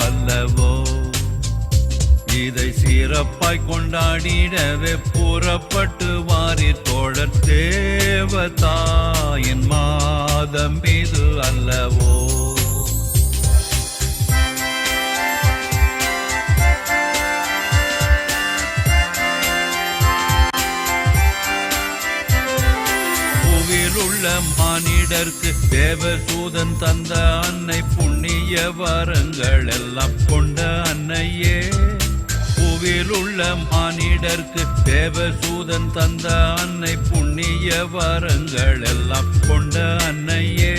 அல்லவோ. இதை சிறப்பாய் கொண்டாடிடவே புறப்பட்டு வாரி தோழர் தேவதாயின் மாதம் இது அல்லவோ. உள்ள மானிடர்க்கு தேவதூதன் தந்த அன்னை புண்ணிய வரங்கள் எல்லாம் கொண்ட அன்னையே. பூவில் உள்ள மானிடர்க்கு தேவதூதன் தந்த அன்னை புண்ணிய வரங்கள் எல்லாம் கொண்ட அன்னையே.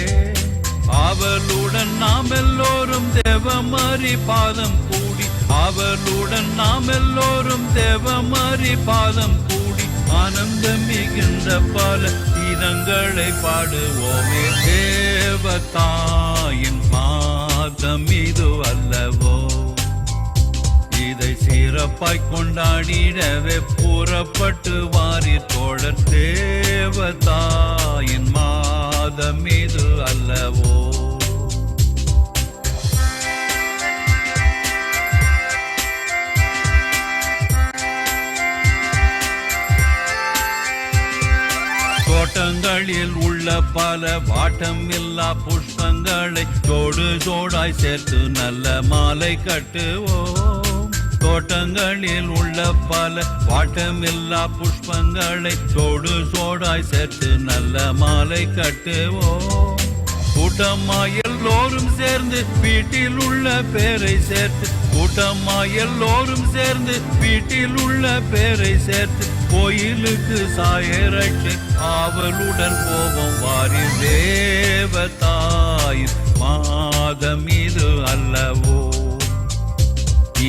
அவளுடன் நாம் எல்லோரும் தேவமாரி பாதம் கூடி, அவளுடன் நாம் எல்லோரும் தேவமாரி பாதம் கூடி ஆனந்தம் மிகுந்த பல கீதங்களை பாடுவோமே. தேவதாயின் மாதம் இது அல்லவோ. இதை சிறப்பாய் கொண்டாடிடவே புறப்பட்டு வாரி தோழர் தேவதாயின் மாதம் இது அல்லவோ. தோட்டங்களில் உள்ள பல வாட்டம் இல்லா புஷ்பங்களை ஜோடு ஜோடாய் சேர்த்து நல்ல மாலை கட்டுவோம். தோட்டங்களில் உள்ள பல வாட்டமில்லா புஷ்பங்களை ஜோடு ஜோடாய் சேர்த்து நல்ல மாலை கட்டுவோம். கூட்டமாய் எல்லோரும் சேர்ந்து வீட்டில் உள்ள பேரை சேர்த்து, கூட்டமாய் எல்லோரும் சேர்ந்து வீட்டில் உள்ள பேரை சேர்த்து கோயிலுக்கு சாயரட்சி ஆவலுடன் போவோம் வாரி. தேவதாயின் மாதம் இது அல்லவோ.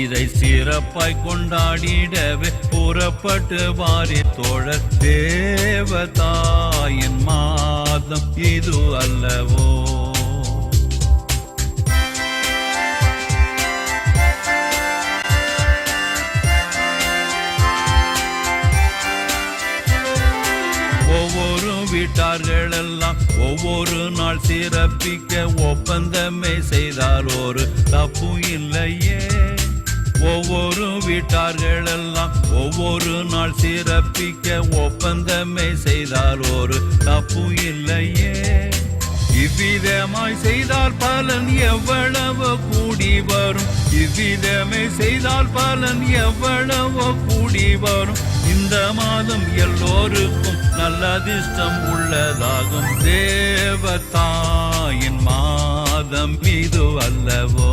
இதை சிறப்பாய் கொண்டாடிடவே புறப்பட்டு வாரி தோழர் தேவதாயின் மாதம் இது அல்லவோ. ஒவ்வொரு வீட்டார்கள் எல்லாம் ஒவ்வொரு நாள் சிறப்பிக்க ஒப்பந்தமே செய்தால் ஒரு தப்பு இல்லையே. ஒவ்வொரு வீட்டார்கள் எல்லாம் ஒவ்வொரு நாள் சிறப்பிக்க ஒப்பந்தமே செய்தால் ஒரு தப்பு இல்லையே. இவ்விதமாய் செய்தால் பலன் எவ்வளவோ கூடி வரும், இவ்விதமே செய்தால் பலன் எவ்வளவோ கூடி வரும். இந்த மாதம் எல்லோருக்கும் நல்ல அதிர்ஷ்டம் உள்ளதாகும். தேவதாயின் மாதம் இது அல்லவோ.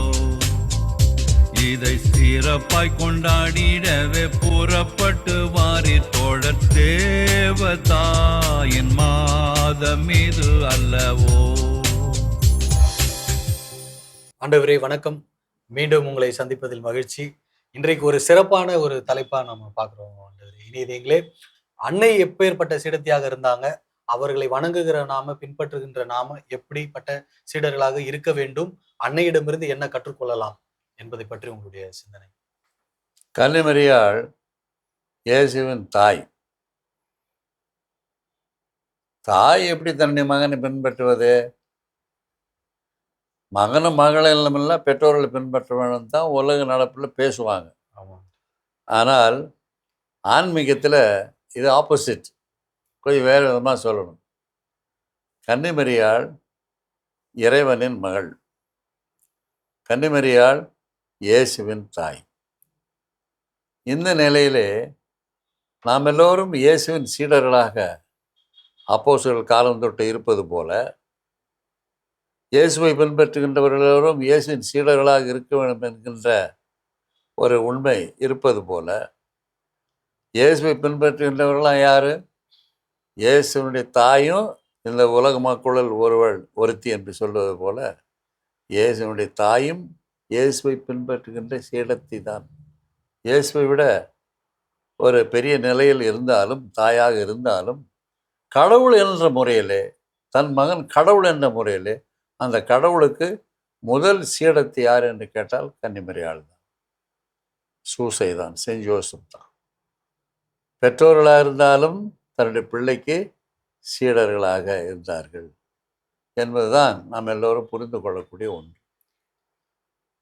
இதை சிறப்பாய் கொண்டாடிடவே புறப்பட்டு வாரி தோழர் தேவதாயின் மாதம் இது அல்லவோ. ஆண்டவரே வணக்கம். மீண்டும் உங்களை சந்திப்பதில் மகிழ்ச்சி. இன்றைக்கு ஒரு சிறப்பான ஒரு தலைப்பா நம்ம பார்க்குறோம் ஆண்டவரே. இனிதேங்களே, அன்னை எப்பேற்பட்ட சீடத்தியாக இருந்தாங்க, அவர்களை வணங்குகிற நாம, பின்பற்றுகின்ற நாம எப்படிப்பட்ட சீடர்களாக இருக்க வேண்டும், அன்னையிடமிருந்து என்ன கற்றுக்கொள்ளலாம் என்பதை பற்றி உங்களுடைய சிந்தனை. கன்னிமரியாள் இயேசுவின் தாய். தாய் எப்படி தன்னுடைய மகனை பின்பற்றுவது? மகனும் மகளெல்லாம் பெற்றோர்களை பின்பற்ற வேண்டும் தான் உலக நடப்பில் பேசுவாங்க. ஆனால் ஆன்மீகத்தில் இது ஆப்போசிட். கொஞ்சம் வேறு விதமாக சொல்லணும். கன்னிமரியாள் இறைவனின் மகள், கன்னிமரியாள் இயேசுவின் தாய். இந்த நிலையிலே நாம் எல்லோரும் இயேசுவின் சீடர்களாக அப்போஸ்தலர்கள் காலம் தொட்டு இருப்பது போல, இயேசுவை பின்பற்றுகின்றவர்கள் எல்லோரும் இயேசுவின் சீடர்களாக இருக்க வேண்டும் என்கின்ற ஒரு உண்மை இருப்பது போல, இயேசுவை பின்பற்றுகின்றவர்களாம் யாரு? இயேசுனுடைய தாயும் இந்த உலக மக்களுள் ஒருவள் ஒருத்தி என்று சொல்வது போல, இயேசுனுடைய தாயும் இயேசுவை பின்பற்றுகின்ற சீடத்தி தான். இயேசுவை விட ஒரு பெரிய நிலையில் இருந்தாலும், தாயாக இருந்தாலும், கடவுள் என்ற முறையிலே, தன் மகன் கடவுள் என்ற முறையிலே, அந்த கடவுளுக்கு முதல் சீடத்தி யார் என்று கேட்டால் கன்னிமரியாள் தான், சூசை தான், செயின்ட் ஜோசப் தான். பெற்றோர்களாக இருந்தாலும் தன்னுடைய பிள்ளைக்கு சீடர்களாக இருந்தார்கள் என்பதுதான் நாம் எல்லோரும் புரிந்து கொள்ளக்கூடிய ஒன்று.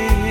மரியே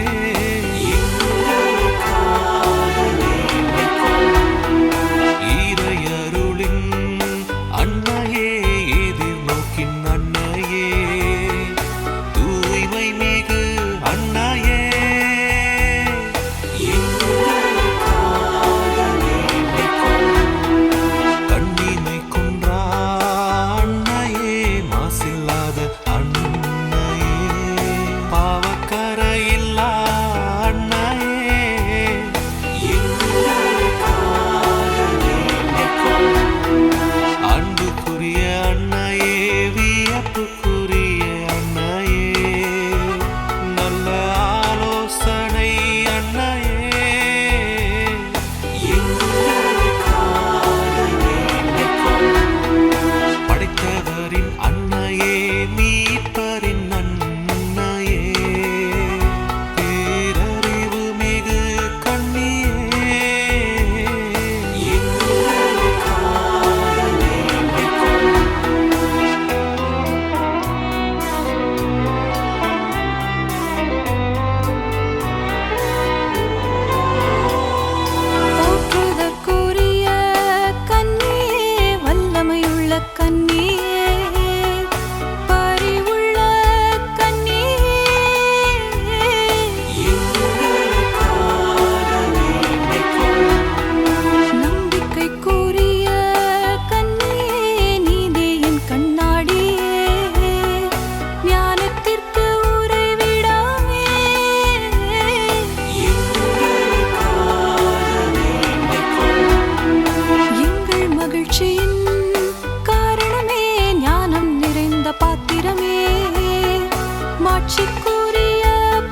புகழ்ச்சிக்குரிய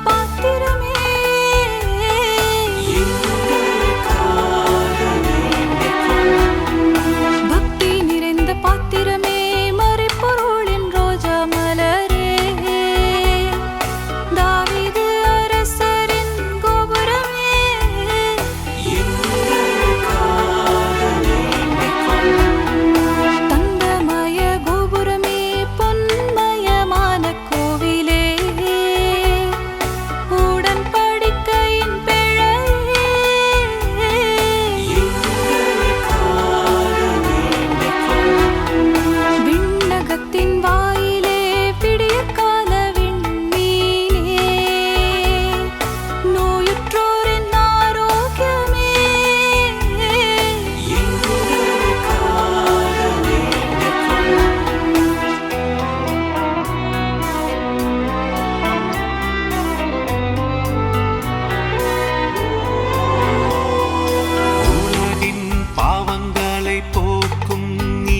பாத்திரமே, பக்தி நிறைந்த பாத்திரமே, மறைப்பொருளின் ரோஜா மலரே, தாவீது அரசரின் கோபுரமே, தங்கமய கோபுரமே, பொன்மயமான கோவிலே, உடன்படிக்கையின் பிழையே, விண்ணகத்தின் வாயிலே, விடியற்கால விண்மீனே, நோயுற்றோரின் ஆரோக்கியமே, உலகின் பாவங்களை போக்கும்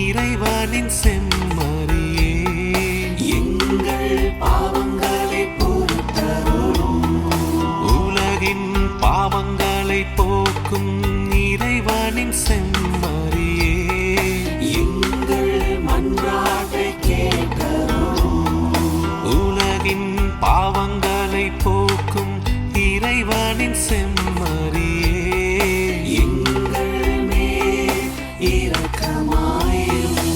இறைவனின் செம்மறியே, எங்கள் பாவங்களை பொறுத்தருளும். உலகின் பாவங்களை போக்கும் இறைவனின் செம்மறியே, எங்கள் மன்றாட்டை கேட்டருளும். உலகின் பாவங்களை போக்கும் இறைவனின் செம்மறியே, எங்கள் மேல் இரக்கமாயிரும்.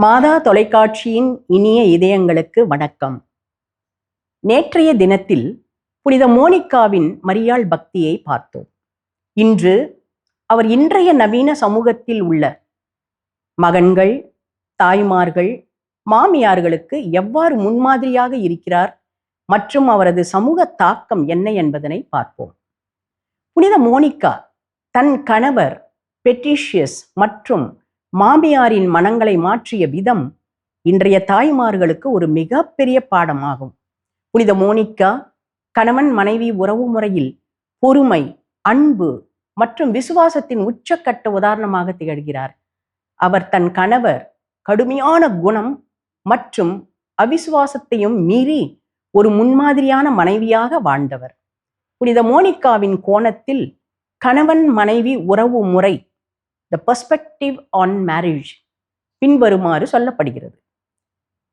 மாதா தொலைக்காட்சியின் இனிய இதயங்களுக்கு வணக்கம். நேற்றைய தினத்தில் புனித மோனிகாவின் மரியாள் பக்தியை பார்த்தோம். இன்று அவர் இன்றைய நவீன சமூகத்தில் உள்ள மகன்கள், தாய்மார்கள், மாமியார்களுக்கு எவ்வாறு முன்மாதிரியாக இருக்கிறார் மற்றும் அவரது சமூக தாக்கம் என்ன என்பதனை பார்ப்போம். புனித மோனிகா தன் கணவர் பெட்ரிஷியஸ் மற்றும் மாமியாரின் மனங்களை மாற்றிய விதம் இன்றைய தாய்மார்களுக்கு ஒரு மிகப்பெரிய பாடமாகும். புனித மோனிகா கணவன் மனைவி உறவு முறையில் பொறுமை, அன்பு மற்றும் விசுவாசத்தின் உச்சக்கட்ட உதாரணமாக திகழ்கிறார். அவர் தன் கணவர் கடுமையான குணம் மற்றும் அவிசுவாசத்தையும் மீறி ஒரு முன்மாதிரியான மனைவியாக வாழ்ந்தவர். புனித மோனிகாவின் கோணத்தில் கணவன் மனைவி உறவு முறை, த பெர்ஸ்பெக்டிவ் ஆன் மேரேஜ், பின்வருமாறு சொல்லப்படுகிறது.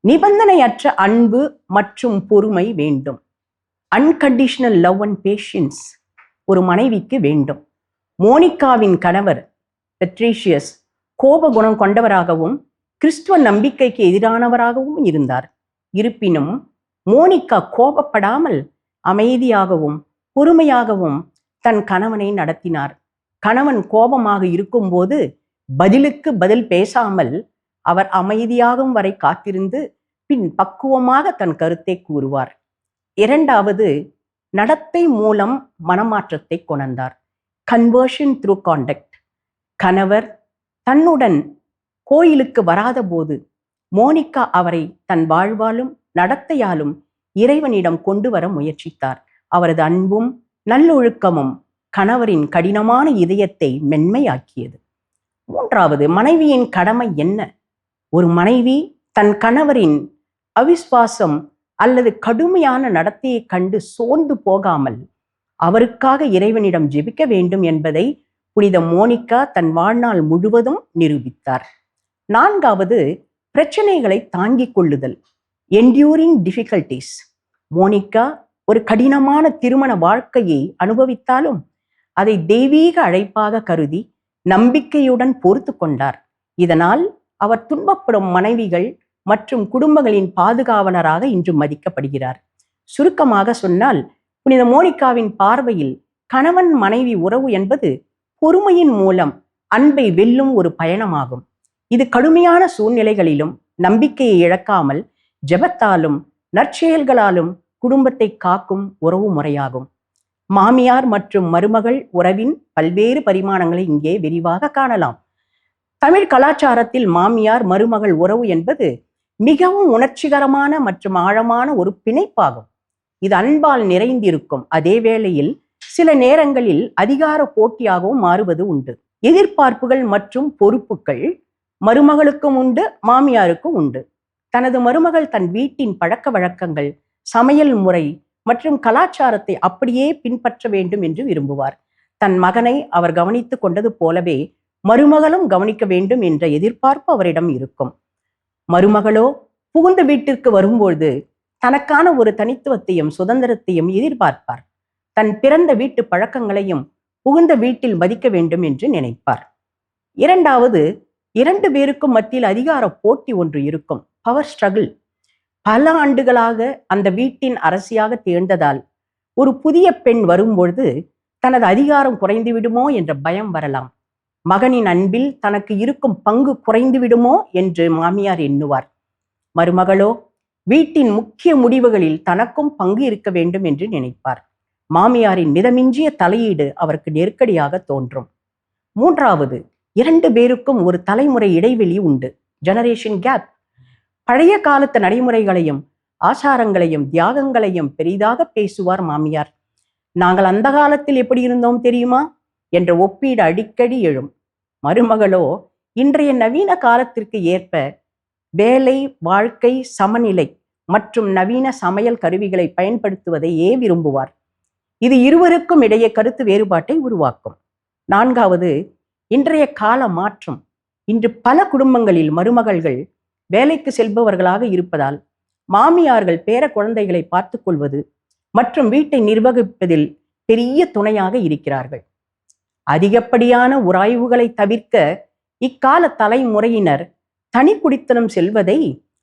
நிபந்தனையற்ற அன்பு மற்றும் பொறுமை வேண்டும். அன்கண்டிஷனல் லவ் அண்ட் பேஷன்ஸ் ஒரு மனைவிக்கு வேண்டும். மோனிகாவின் கணவர் பெட்ரிஷியஸ் கோபகுணம் கொண்டவராகவும் கிறிஸ்துவ நம்பிக்கைக்கு எதிரானவராகவும் இருந்தார். இருப்பினும் மோனிகா கோபப்படாமல் அமைதியாகவும் பொறுமையாகவும் தன் கணவனை நடத்தினார். கணவன் கோபமாக இருக்கும்போது பதிலுக்கு பதில் பேசாமல் அவர் அமைதியாகும் வரை காத்திருந்து பின் பக்குவமாக தன் கருத்தை கூறுவார். இரண்டாவது, நடத்தை மூலம் மனமாற்றத்தை கொணர்ந்தார். Conversion through conduct. கணவர் தன்னுடன் கோயிலுக்கு வராத போது மோனிகா அவரை தன் வாழ்வாலும் நடத்தையாலும் இறைவனிடம் கொண்டு வர முயற்சித்தார். அவரது அன்பும் நல்லொழுக்கமும் கணவரின் கடினமான இதயத்தை மென்மையாக்கியது. மூன்றாவது, மனைவியின் கடமை என்ன? ஒரு மனைவி தன் கணவரின் அவிஸ்வாசம் அல்லது கடுமையான நடத்தையை கண்டு சோர்ந்து போகாமல் அவருக்காக இறைவனிடம் ஜெபிக்க வேண்டும் என்பதை புனித மோனிகா தன் வாழ்நாள் முழுவதும் நிரூபித்தார். நான்காவது, பிரச்சனைகளை தாங்கிக் கொள்ளுதல், என்டியூரிங் டிஃபிகல்டிஸ். மோனிகா ஒரு கடினமான திருமண வாழ்க்கையை அனுபவித்தாலும் அதை தெய்வீக அழைப்பாக கருதி நம்பிக்கையுடன் பொறுத்து கொண்டார். இதனால் அவர் துன்பப்படும் மனைவிகள் மற்றும் குடும்பங்களின் பாதுகாவலராக இன்று மதிக்கப்படுகிறார். சுருக்கமாக சொன்னால், புனித மோனிகாவின் பார்வையில் கணவன் மனைவி உறவு என்பது பொறுமையின் மூலம் அன்பை வெல்லும் ஒரு பயணமாகும். இது கடுமையான சூழ்நிலைகளிலும் நம்பிக்கையை இழக்காமல் ஜெபத்தாலும் நற்செயல்களாலும் குடும்பத்தை காக்கும் உறவு முறையாகும். மாமியார் மற்றும் மருமகள் உறவின் பல்வேறு பரிமாணங்களை இங்கே விரிவாக காணலாம். தமிழ் கலாச்சாரத்தில் மாமியார் மருமகள் உறவு என்பது மிகவும் உணர்ச்சிகரமான மற்றும் ஆழமான ஒரு பிணைப்பாகும். இது அன்பால் நிறைந்திருக்கும். அதே வேளையில் சில நேரங்களில் அதிகார போட்டியாகவும் மாறுவது உண்டு. எதிர்பார்ப்புகள் மற்றும் பொறுப்புகள் மருமகளுக்கும் உண்டு, மாமியாருக்கும் உண்டு. தனது மருமகள் தன் வீட்டின் பழக்க வழக்கங்கள், சமையல் முறை மற்றும் கலாச்சாரத்தை அப்படியே பின்பற்ற வேண்டும் என்று விரும்புவார். தன் மகனை அவர் கவனித்துக் கொண்டது போலவே மருமகளும் கவனிக்க வேண்டும் என்ற எதிர்பார்ப்பு அவரிடம் இருக்கும். மருமகளோ புகுந்த வீட்டிற்கு வரும்பொழுது தனக்கான ஒரு தனித்துவத்தையும் சுதந்திரத்தையும் எதிர்பார்ப்பார். தன் பிறந்த வீட்டு பழக்கங்களையும் புகுந்த வீட்டில் மதிக்க வேண்டும் என்று நினைப்பார். இரண்டாவது, 2 பேருக்கும் மத்தியில் அதிகார போட்டி ஒன்று இருக்கும். Power struggle. பல ஆண்டுகளாக அந்த வீட்டின் அரசியாக தேர்ந்ததால் ஒரு புதிய பெண் வரும்பொழுது தனது அதிகாரம் குறைந்து விடுமோ என்ற பயம் வரலாம். மகனின் அன்பில் தனக்கு இருக்கும் பங்கு குறைந்து விடுமோ என்று மாமியார் எண்ணுவார். மருமகளோ வீட்டின் முக்கிய முடிவுகளில் தனக்கும் பங்கு இருக்க வேண்டும் என்று நினைப்பார். மாமியாரின் மிதமிஞ்சிய தலையீடு அவருக்கு நெருக்கடியாக தோன்றும். மூன்றாவது, 2 பேருக்கும் ஒரு தலைமுறை இடைவெளி உண்டு. Generation gap. பழைய காலத்து நடைமுறைகளையும் ஆச்சாரங்களையும் தியாகங்களையும் பெரிதாக பேசுவார் மாமியார். நாங்கள் அந்த காலத்தில் எப்படி இருந்தோம் தெரியுமா என்ற ஒப்பீடு அடிக்கடி எழும். மருமகளோ இன்றைய நவீன காலத்திற்கு ஏற்ப வேலை, வாழ்க்கை, சமநிலை மற்றும் நவீன சமையல் கருவிகளை பயன்படுத்துவதையே விரும்புவார். இது இருவருக்கும் இடையே கருத்து வேறுபாட்டை உருவாக்கும். நான்காவது, இன்றைய கால மாற்றம். இன்று பல குடும்பங்களில் மருமகள்கள் வேலைக்கு செல்பவர்களாக இருப்பதால் மாமியார்கள் பேர குழந்தைகளை பார்த்து கொள்வது மற்றும் வீட்டை நிர்வகிப்பதில் பெரிய துணையாக இருக்கிறார்கள். அதிகப்படியான உராய்வுகளை தவிர்க்க இக்கால தலைமுறையினர் தனி குடித்தனம் செல்வதை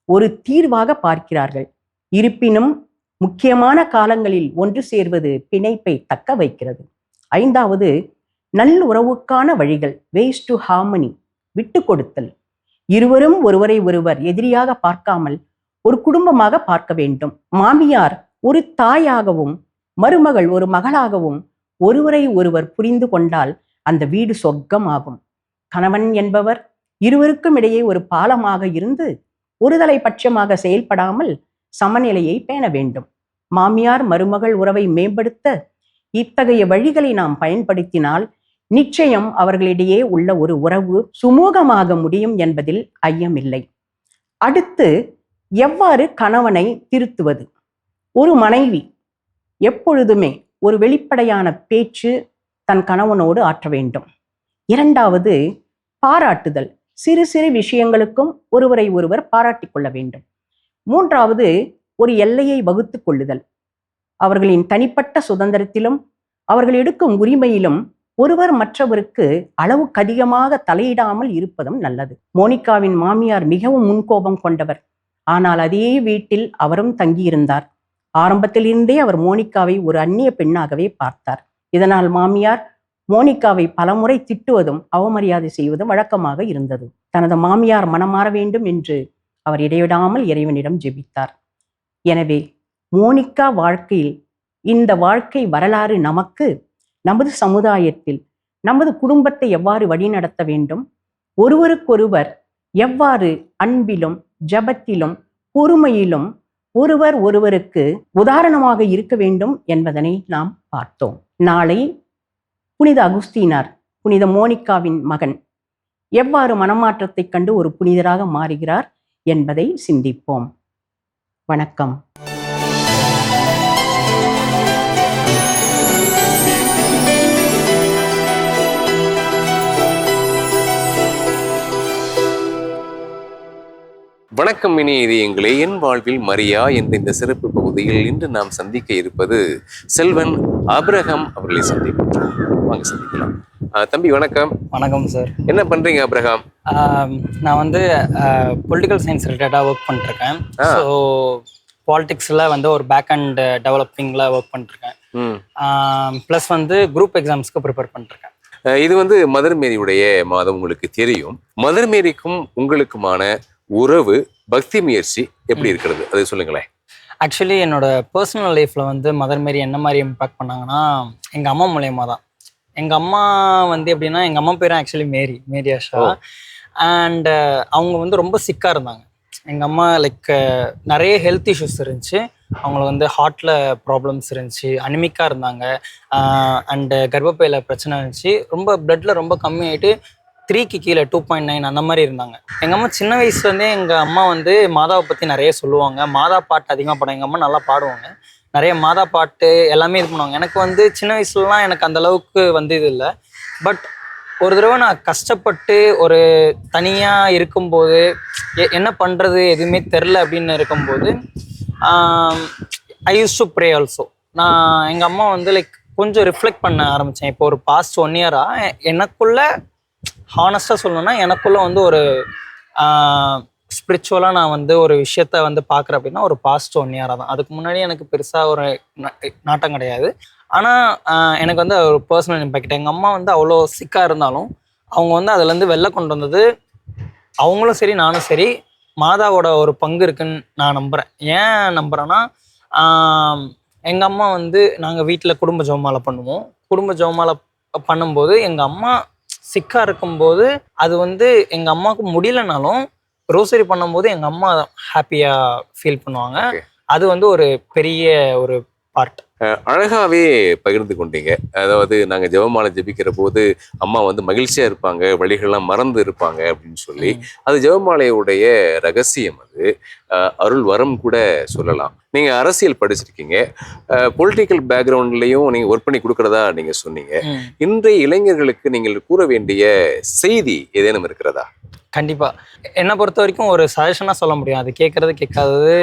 ஒரு தீர்வாக பார்க்கிறார்கள். இருப்பினும் முக்கியமான காலங்களில் ஒன்று சேர்வது பிணைப்பை தக்க வைக்கிறது. ஐந்தாவது, நல்லுறவுக்கான வழிகள். Ways to harmony. விட்டு கொடுத்தல். இருவரும் ஒருவரை ஒருவர் எதிரியாக பார்க்காமல் ஒரு குடும்பமாக பார்க்க வேண்டும். மாமியார் ஒரு தாயாகவும் மருமகள் ஒரு மகளாகவும் ஒருவரை ஒருவர் புரிந்து கொண்டால் அந்த வீடு சொர்க்கமாகும். கணவன் என்பவர் இருவருக்கும் இடையே ஒரு பாலமாக இருந்து ஒருதலை பட்சமாக செயல்படாமல் சமநிலையை பேண வேண்டும். மாமியார் மருமகள் உறவை மேம்படுத்த இத்தகைய வழிகளை நாம் பயன்படுத்தினால் நிச்சயம் அவர்களிடையே உள்ள ஒரு உறவு சுமூகமாக முடியும் என்பதில் ஐயமில்லை. அடுத்து, எவ்வாறு கணவனை திருத்துவது? ஒரு மனைவி எப்பொழுதுமே ஒரு வெளிப்படையான பேச்சு தன் கணவனோடு ஆற்ற வேண்டும். இரண்டாவது, பாராட்டுதல். சிறு சிறு விஷயங்களுக்கும் ஒருவரை ஒருவர் பாராட்டிக் கொள்ள வேண்டும். மூன்றாவது, ஒரு எல்லையை வகுத்து கொள்ளுதல். அவர்களின் தனிப்பட்ட சுதந்திரத்திலும் அவர்கள் எடுக்கும் உரிமையிலும் ஒருவர் மற்றவருக்கு அளவுக்கு அதிகமாக தலையிடாமல் இருப்பதும் நல்லது. மோனிகாவின் மாமியார் மிகவும் முன்கோபம் கொண்டவர். ஆனால் அதே வீட்டில் அவரும் தங்கியிருந்தார். ஆரம்பத்திலிருந்தே அவர் மோனிகாவை ஒரு அந்நிய பெண்ணாகவே பார்த்தார். இதனால் மாமியார் மோனிகாவை பலமுறை திட்டுவதும் அவமரியாதை செய்வதும் வழக்கமாக இருந்தது. தனது மாமியார் மனமாற வேண்டும் என்று அவர் இடைவிடாமல் இறைவனிடம் ஜெபித்தார். எனவே மோனிகா வாழ்க்கையில் இந்த வாழ்க்கை வரலாறு நமக்கு நமது சமுதாயத்தில் நமது குடும்பத்தை எவ்வாறு வழிநடத்த வேண்டும், ஒருவருக்கொருவர் எவ்வாறு அன்பிலும் ஜபத்திலும் பொறுமையிலும் ஒருவர் ஒருவருக்கு உதாரணமாக இருக்க வேண்டும் என்பதனை நாம் பார்த்தோம். நாளை புனித அகுஸ்தீனார், புனித மோனிகாவின் மகன், எவ்வாறு மனமாற்றத்தை கண்டு ஒரு புனிதராக மாறுகிறார் என்பதை சிந்திப்போம். வணக்கம். வணக்கம் இனி இதயங்களே. என் வாழ்வில் மரியா என்ற இந்த சிறப்பு பகுதியில் இன்று நாம் சந்திக்க இருப்பது செல்வன் ஆபிரகாம் அவர்களை சந்திக்கின்றோம். வாங்க சந்திக்கலாம். தம்பி வணக்கம். வணக்கம் சார். என்ன பண்றீங்க ஆபிரகாம்? நான் வந்து பொலிட்டிக்கல் சயின்ஸ் ரிலேட்டடாக ஒர்க் பண்ணிருக்கேன். ஸோ பாலிடிக்ஸில் வந்து ஒரு பேக் அண்ட் டெவலப்பிங்கில் ஒர்க் பண்ணிருக்கேன். ப்ளஸ் வந்து குரூப் எக்ஸாம்ஸ்க்கு ப்ரிப்பேர் பண்ணிருக்கேன். இது வந்து மதர் மேரியுடைய மாதம், உங்களுக்கு தெரியும். மதர் மேரிக்கும் உங்களுக்குமான உறவு, பக்தி முயற்சி எப்படி இருக்கிறது, அதை சொல்லுங்களேன். ஆக்சுவலி என்னோட பர்சனல் லைஃப்பில் வந்து மதர் மேரி என்ன மாதிரி இம்பாக்ட் பண்ணாங்கன்னா, எங்கள் அம்மா மூலயமா தான். எங்கள் அம்மா வந்து எப்படின்னா, எங்கள் அம்மா பேரும் ஆக்சுவலி மேரி ஆஷா. அண்ட் அவங்க வந்து ரொம்ப சிக்காக இருந்தாங்க. எங்கள் அம்மா லைக் நிறைய ஹெல்த் இஷ்யூஸ் இருந்துச்சு. அவங்களுக்கு வந்து ஹார்ட்டில் ப்ராப்ளம்ஸ் இருந்துச்சு, அனிமிக்காக இருந்தாங்க, அண்டு கர்ப்பப்பையில் பிரச்சனை இருந்துச்சு, ரொம்ப பிளட்டில் ரொம்ப கம்மியாயிட்டு 3க்கு கீழே 2.9 அந்த மாதிரி இருந்தாங்க. எங்கள் அம்மா சின்ன வயசுலேருந்தே எங்கள் அம்மா வந்து மாதாவை பற்றி நிறைய சொல்லுவாங்க. மாதா பாட்டு அதிகமாக பாடுவாங்க. எங்கள் அம்மா நல்லா பாடுவாங்க. நிறைய மாதா பாட்டு எல்லாமே இது பண்ணுவாங்க. எனக்கு வந்து சின்ன வயசுலலாம் எனக்கு அந்த அளவுக்கு வந்து இது இல்லை. பட் ஒரு தடவை நான் கஷ்டப்பட்டு ஒரு தனியாக இருக்கும்போது என்ன பண்ணுறது எதுவுமே தெரில அப்படின்னு இருக்கும்போது ஐ யூஸ் டு ப்ரே ஆல்சோ. நான் எங்கள் அம்மா வந்து லைக் கொஞ்சம் ரிஃப்ளெக்ட் பண்ண ஆரம்பித்தேன். இப்போ ஒரு பாஸ்ட் 1 இயராக எனக்குள்ளே ஹானஸ்ட்டாக சொல்லணும்னா எனக்குள்ளே வந்து ஒரு ஸ்பிரிச்சுவலாக நான் வந்து ஒரு விஷயத்த வந்து பார்க்குறேன் அப்படின்னா ஒரு பாஸ்ட் 1 இயராக தான். அதுக்கு முன்னாடி எனக்கு பெருசாக ஒரு நாட்டம் கிடையாது. ஆனால் எனக்கு வந்து ஒரு பர்சனல் இம்பேக்ட். எங்கள் அம்மா வந்து அவ்வளோ சிக்காக இருந்தாலும் அவங்க வந்து அதுலேருந்து வெளில கொண்டு வந்தது அவங்களும் சரி நானும் சரி மாதாவோட ஒரு பங்கு இருக்குன்னு நான் நம்புகிறேன். ஏன் நம்புகிறேன்னா எங்கள் அம்மா வந்து நாங்கள் வீட்டில் குடும்ப ஜெபமாலை பண்ணுவோம். குடும்ப ஜெபமாலை பண்ணும்போது எங்கள் அம்மா சிக்காக இருக்கும்போது அது வந்து எங்கள் அம்மாவுக்கு முடியலனாலும் ரோசரி பண்ணும்போது எங்கள் அம்மா ஹாப்பியாக ஃபீல் பண்ணுவாங்க. அது வந்து ஒரு பெரிய ஒரு பார்ட். அழகாவே பகிர்ந்து கொண்டீங்க. அதாவது நாங்கள் ஜெபமாலை ஜெபிக்கிற போது அம்மா வந்து மகிழ்ச்சியா இருப்பாங்க, வழிகள்லாம் மறந்து இருப்பாங்க அப்படின்னு சொல்லி, அது ஜெபமாலையுடைய ரகசியம். அது அருள் வரம் கூட சொல்லலாம். நீங்க அரசியல் படிச்சிருக்கீங்க, பொலிட்டிக்கல் பேக்ரவுண்ட்லயும் நீங்க ஒர்க் பண்ணி கொடுக்கறதா நீங்க சொன்னீங்க. இன்றைய இளைஞர்களுக்கு நீங்கள் கூற வேண்டிய செய்தி ஏதேனும் இருக்கிறதா? கண்டிப்பாக என்னை பொறுத்த வரைக்கும் ஒரு சஜஷனாக சொல்ல முடியும். அது கேட்காதது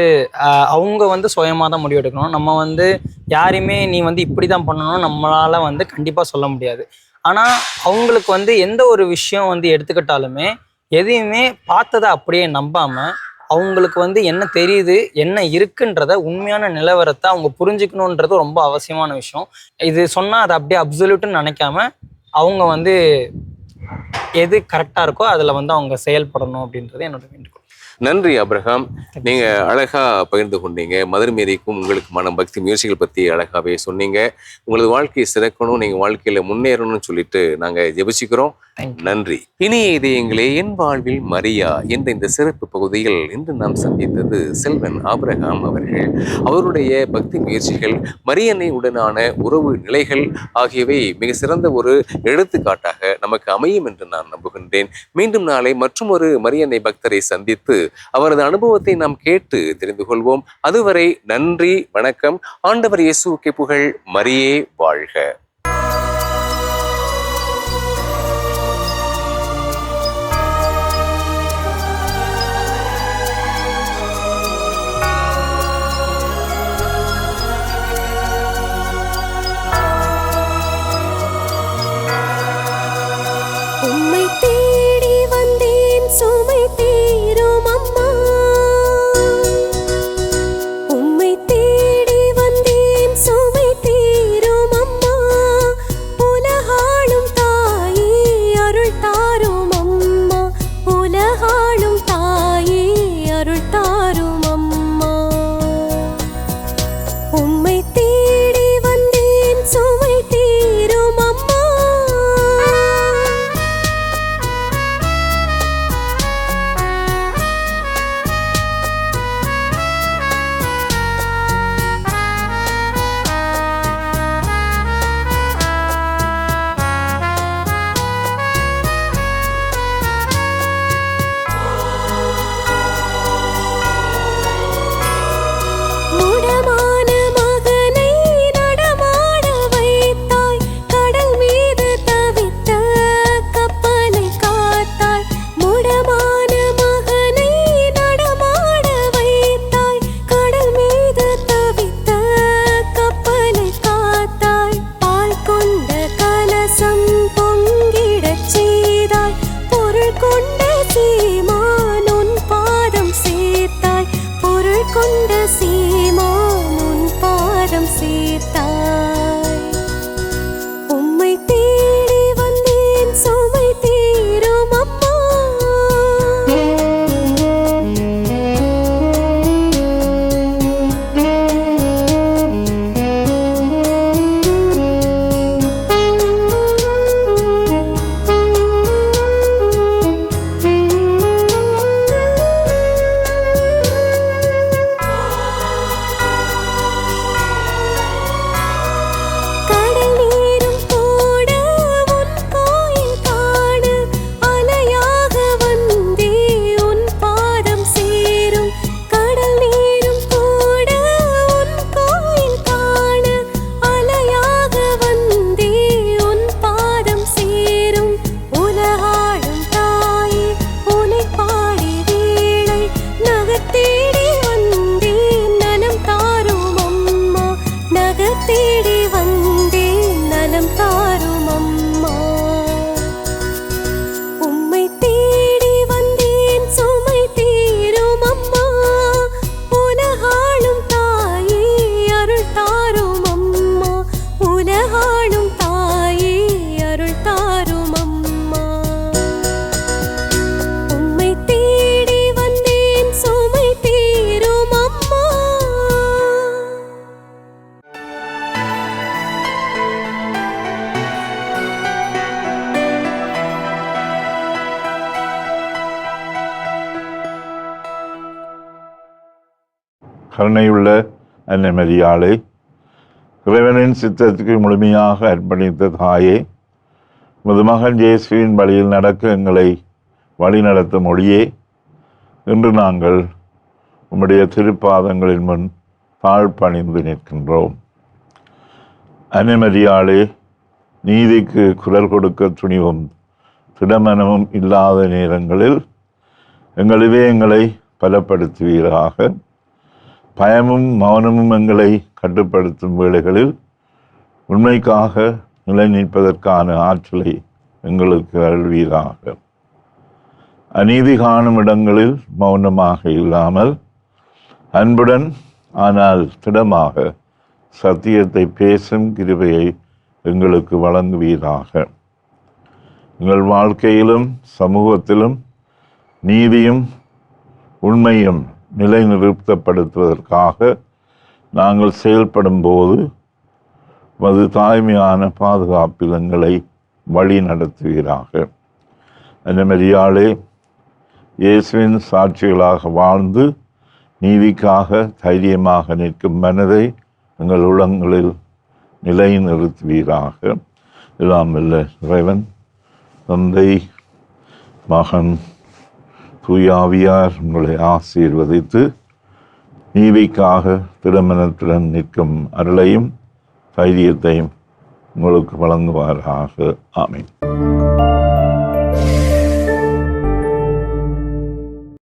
அவங்க வந்து சுயமாக தான் முடிவு எடுக்கணும். நம்ம வந்து யாரையுமே நீ வந்து இப்படி தான் பண்ணணும் நம்மளால் வந்து கண்டிப்பாக சொல்ல முடியாது. ஆனால் அவங்களுக்கு வந்து எந்த ஒரு விஷயம் வந்து எடுத்துக்கிட்டாலுமே எதையுமே பார்த்ததை அப்படியே நம்பாமல் அவங்களுக்கு வந்து என்ன தெரியுது என்ன இருக்குன்றத உண்மையான நிலவரத்தை அவங்க புரிஞ்சுக்கணுன்றது ரொம்ப அவசியமான விஷயம். இது சொன்னால் அதை அப்படியே அப்சல்யூட்னு நினைக்காம அவங்க வந்து எது கரெக்டாக இருக்கோ அதில் வந்து அவங்க செயல்படணும் அப்படின்றது என்னோட வேண்டுகோள். நன்றி அப்ரஹாம், நீங்க அழகா பகிர்ந்து கொண்டீங்க. மதர் மேரிக்கும் உங்களுக்குமான பக்தி முயற்சிகள் பத்தி அழகாவே சொன்னீங்க. உங்களது வாழ்க்கையை சிறக்கணும், நீங்க வாழ்க்கையில முன்னேறணும்னு சொல்லிட்டு நாங்க ஜெபிச்சுக்கிறோம். நன்றி. இனிய இதயங்களே, என் வாழ்வில் மரியா என்ற இந்த சிறப்பு பகுதியில் இன்று நாம் சந்தித்தது செல்வன் ஆபிரகாம் அவர்கள். அவருடைய பக்தி முயற்சிகள், மரியன்னை உடனான உறவு நிலைகள் ஆகியவை மிக சிறந்த ஒரு எடுத்துக்காட்டாக நமக்கு அமையும் என்று நான் நம்புகின்றேன். மீண்டும் நாளை மற்றும் ஒரு மரியன்னை பக்தரை சந்தித்து அவரது அனுபவத்தை நாம் கேட்டு தெரிந்து கொள்வோம். அதுவரை நன்றி, வணக்கம். ஆண்டவர் இயேசுவுக்கே புகழ். மரியே வாழ்க. உம்மை தேடி வந்தேன் சுமை தீரும் அம்மா, உம்மை தேடி வந்தேன் சுமை தீரும் அம்மா. உனக்காக தேடி வந்தேன் நலம் தாரும் அம்மா. உம்மை தேடி வந்தேன் சுமை தீரும் அம்மா. உலகாளும் தாயே அருள் தாரும் அம்மா. உலகாளும் தாயே அருள் தாரும் அம்மா. உம்மை தேடி வந்தேன் சுமை தீரும் அம்மா. கருணையுள்ள அன்னை மரியாளே, இறைவனின் சித்தத்துக்கு முழுமையாக அர்ப்பணித்த தாயே, உமது மகன் இயேசுவின் வழியில் நடக்க எங்களை வழிநடத்தும் ஒளியே, இன்று நாங்கள் உம்முடைய திருப்பாதங்களின் முன் தாழ்பணிந்து நிற்கின்றோம். அன்னை மரியாளே, நீதிக்கு குரல் கொடுக்க துணிவும் திடமனமும் இல்லாத நேரங்களில் எங்கள் இதயங்களை பலப்படுத்துவீராக. பயமும் மௌனமும் எங்களை கட்டுப்படுத்தும் வேளைகளில் உண்மைக்காக நிலை நிற்பதற்கான ஆற்றலை எங்களுக்கு அருள்வீராக. அநீதி காணும் இடங்களில் மௌனமாக இல்லாமல் அன்புடன் ஆனால் திடமாக சத்தியத்தை பேசும் கிருபையை எங்களுக்கு வழங்குவீராக. எங்கள் வாழ்க்கையிலும் சமூகத்திலும் நீதியும் உண்மையும் நிலைநிறுத்தப்படுத்துவதற்காக நாங்கள் செயல்படும் போது மது தாய்மையான பாதுகாப்பில் எங்களை வழி நடத்துவீராக. அன்னை மரியாளே, இயேசுவின் சாட்சிகளாக வாழ்ந்து நீதிக்காக தைரியமாக நிற்கும் மனதை எங்கள் உள்ளங்களில் நிலைநிறுத்துவீராக. எல்லாம் வல்ல இறைவன் தந்தை, மகன், தூயாவியார் உங்களை ஆசீர்வதித்து நீதிக்காக திருமணத்துடன் நிற்கும் அருளையும் தைரியத்தையும் உங்களுக்கு வழங்குவாராக. ஆமீன்.